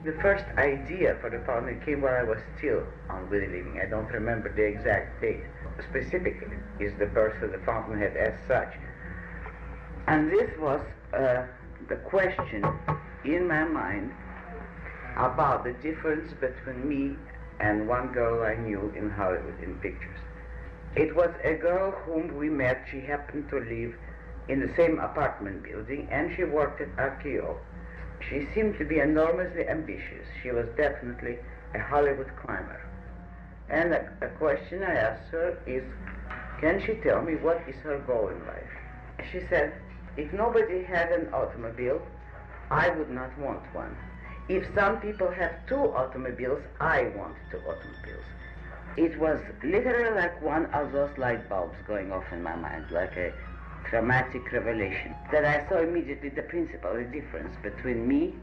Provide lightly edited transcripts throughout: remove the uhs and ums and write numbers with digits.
The first idea for the fountain came while I was still on Good Living. I don't remember the exact date. Specifically is the birth of the fountainhead as such. And this was the question in my mind about the difference between me and one girl I knew in Hollywood in pictures. It was a girl whom we met. She happened to live in the same apartment building, and she worked at RKO. She seemed to be enormously ambitious. She was definitely a Hollywood climber. And a question I asked her is, can she tell me what is her goal in life? She said, if nobody had an automobile, I would not want one. If some people have 2 automobiles, I want 2 automobiles. It was literally like one of those light bulbs going off in my mind, like a dramatic revelation, that I saw immediately the principle, the difference between me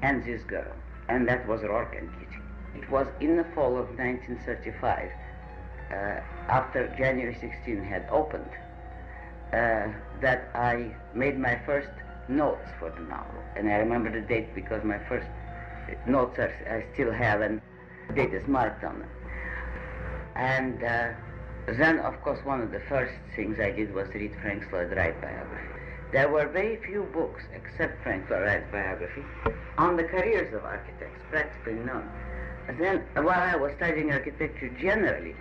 and this girl, and that was Rourke and Kitty. It was in the fall of 1935, after January 16 had opened, that I made my first notes for the novel. And I remember the date because my first notes I still have, and the date is marked on them. And then, of course, one of the first things I did was read Frank Lloyd Wright biography. There were very few books, except Frank Lloyd Wright's biography, on the careers of architects, practically none. Then, while I was studying architecture generally,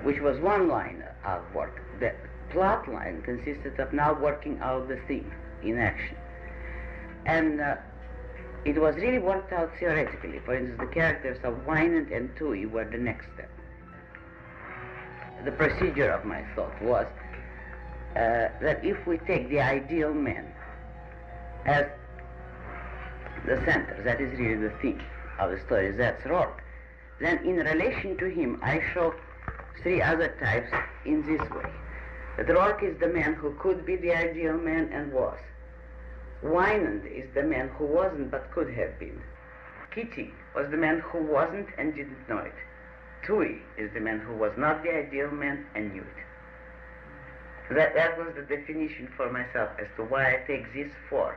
which was one line of work, the plot line consisted of now working out the theme in action. And it was really worked out theoretically. For instance, the characters of Wynand and Toohey were the next step. The procedure of my thought was that if we take the ideal man as the center, that is really the theme of the story, that's Rourke, then in relation to him I show 3 other types in this way. That Rourke is the man who could be the ideal man and was. Wynand is the man who wasn't but could have been. Kitty was the man who wasn't and didn't know it. Toohey is the man who was not the ideal man and knew it. That was the definition for myself as to why I take these 4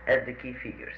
as the key figures.